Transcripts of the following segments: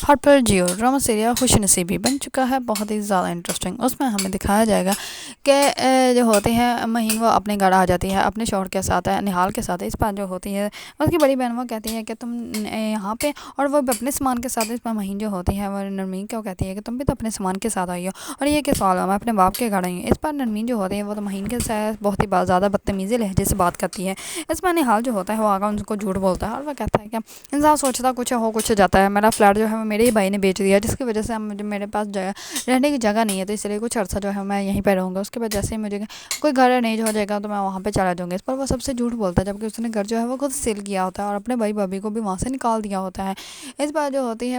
ہر پر Jio drama serial خوش نصیبی بن چکا ہے، بہت ہی زیادہ انٹرسٹنگ۔ اس میں ہمیں دکھایا جائے گا کہ جو ہوتے ہیں مہین وہ اپنے گھر آ جاتی ہے اپنے شوہر کے ساتھ، نہال کے ساتھ۔ اس پر جو ہوتی ہے اس کی بڑی بہن وہ کہتی ہے کہ تم یہاں پہ، اور وہ اپنے سامان کے ساتھ، اس پر مہین جو ہوتی ہے وہ نرمین کو کہتی ہے کہ تم بھی تو اپنے سامان کے ساتھ آئی ہو، اور یہ کیا سوال ہے، میں اپنے باپ کے گھر آئی ہوں۔ اس پر نرمین جو ہوتی ہے وہ تو مہین کے ساتھ بہت ہی زیادہ بدتمیزی لہجے سے بات کرتی ہے۔ اس پر نہال جو ہوتا ہے وہ آگا ان کو جھوٹ بولتا ہے، اور وہ کہتا ہے کہ انسان سوچتا کچھ ہو کچھ جاتا ہے، میرا فلیٹ جو ہے وہ میرے ہی بھائی نے بیچ دیا، جس کی وجہ سے میرے پاس رہنے کی جگہ نہیں ہے، تو اس لیے کچھ عرصہ جو ہے میں یہیں پہ رہوں گا، اس کے بعد جیسے ہی مجھے کوئی گھر نہیں ہو جائے گا تو میں وہاں پہ چلا جاؤں گا۔ اس پر وہ سب سے جھوٹ بولتا ہے، جبکہ اس نے گھر جو ہے وہ خود سیل کیا ہوتا ہے اور اپنے بھائی بھابھی کو بھی وہاں سے نکال دیا ہوتا ہے۔ اس بار جو ہوتی ہے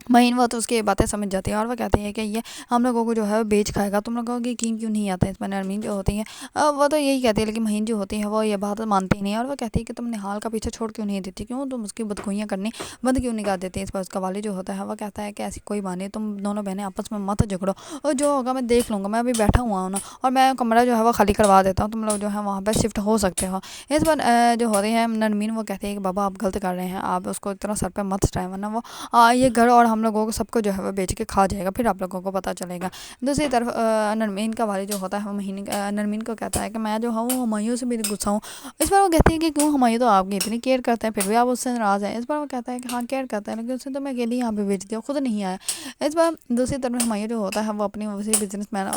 مہین وہ تو اس کی باتیں سمجھ جاتی ہے، اور وہ کہتی ہے کہ یہ ہم لوگوں کو جو ہے بیچ کھائے گا، تم لوگوں کی یقین کیوں نہیں آتا ہے۔ اس میں نرمین جو ہوتی ہے وہ تو یہی کہتی ہے، لیکن مہین جو ہوتی ہے وہ یہ بات مانتی نہیں ہے، اور وہ کہتی ہے کہ تم نہال کا پیچھے چھوڑ کیوں نہیں دیتی، کیوں تم اس کی بدگوئیاں کرنی بند کیوں نہیں کر دیتی۔ اس پر اس کا والد جو ہوتا ہے وہ کہتا ہے کہ ایسی کوئی بات نہیں، تم دونوں بہنیں آپس میں مت جھگڑو، اور جو ہوگا میں دیکھ لوں گا، میں ابھی بیٹھا ہوا ہوں نا، اور میں کمرہ جو ہے وہ خالی کروا دیتا ہوں، تم لوگ جو ہے وہاں پہ شفٹ ہو سکتے ہو۔ اس پر جو ہوتے ہیں نرمین وہ کہتے ہیں کہ بابا آپ غلط کر رہے ہیں، آپ اس کو اتنا سر پہ مت چڑھائیں، ورنہ وہ یہ گھر اور ہم لوگوں کو سب کو جو ہے وہ بیچ کے کھا جائے گا، پھر آپ لوگوں کو پتہ چلے گا۔ دوسری طرف نرمین کا والد جو ہوتا ہے وہ نرمین کو کہتا ہے کہ میں جو ہوں ہمایوں سے بھی غصہ ہوں۔ اس پر وہ کہتی ہے کہ کیوں، ہمایوں تو آپ کی اتنی کیئر کرتے ہیں، پھر بھی آپ اس سے ناراض ہیں۔ اس پر وہ کہتا ہے کہ ہاں کیئر کرتا ہے، لیکن اس نے تو میں اکیلی یہاں پہ بھیج دیا، خود نہیں آیا۔ اس پر دوسری طرف ہمایوں جو ہوتا ہے وہ اپنی اسی بزنس مین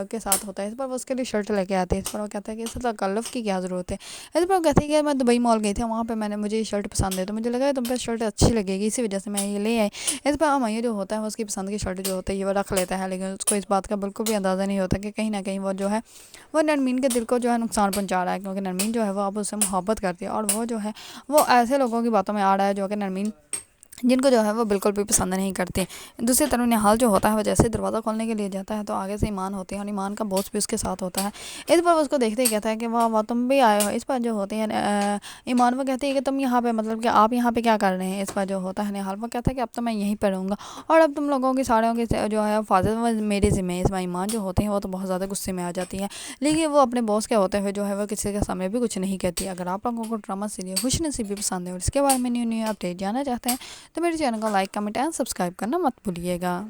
کے ساتھ ہوتا ہے۔ اس پر وہ اس کے لیے شرٹ لے کے آتے ہیں۔ اس پر وہ کہتا ہے کہ اس سے تکلف کی کیا ضرورت ہے۔ اس پر وہ کہتی ہے کہ میں دبئی مال گئی تھی، وہاں پہ مجھے یہ شرٹ پسند ہے، تو مجھے لگا تم پہ شرٹ اچھی لگے گی، اسی وجہ سے میں یہ لے آئی۔ اس پر ہمایوں جو ہوتا ہے وہ اس کی پسند کی شرٹ جو ہوتی ہے وہ رکھ لیتا ہے، لیکن اس کو اس بات کا بالکل بھی اندازہ نہیں ہوتا کہ کہیں نہ کہیں وہ جو ہے وہ نرمین کے دل کو جو ہے نقصان پہنچا رہا ہے، کیونکہ نرمین جو ہے وہ اب اس سے محبت کرتی ہے، اور وہ جو ہے وہ ایسے لوگوں کی باتوں میں آ رہا ہے جو کہ نرمین جن کو جو ہے وہ بالکل بھی پسند نہیں کرتے۔ دوسری طرف نہال جو ہوتا ہے وہ جیسے دروازہ کھولنے کے لیے جاتا ہے تو آگے سے ایمان ہوتی ہے، اور ایمان کا باس بھی اس کے ساتھ ہوتا ہے۔ اس پر اس کو دیکھتے ہی کہتا ہے کہ واہ واہ تم بھی آئے ہو۔ اس پر جو ہوتے ہیں ایمان وہ کہتی ہے کہ تم یہاں پہ، مطلب کہ آپ یہاں پہ کیا کر رہے ہیں۔ اس پر جو ہوتا ہے نہال وہ کہتا ہے کہ اب تو میں یہیں پہ رہوں گا، اور اب تم لوگوں کی ساروں کی جو ہے حفاظت وہ میرے ذمہ ہے۔ اس میں ایمان جو ہوتے ہیں وہ تو بہت زیادہ غصے میں آ جاتی ہے، لیکن وہ اپنے باس کے ہوتے ہوئے جو ہے وہ کسی کے سامنے بھی کچھ نہیں کہتی۔ اگر آپ لوگوں کو ڈرامہ سیریل خوش نصیبی پسند ہے اور اس کے بارے میں نیو اپڈیٹ جاننا چاہتے ہیں تو میرے چینل کو لائک کمنٹ اینڈ سبسکرائب کرنا مت بھولیے گا۔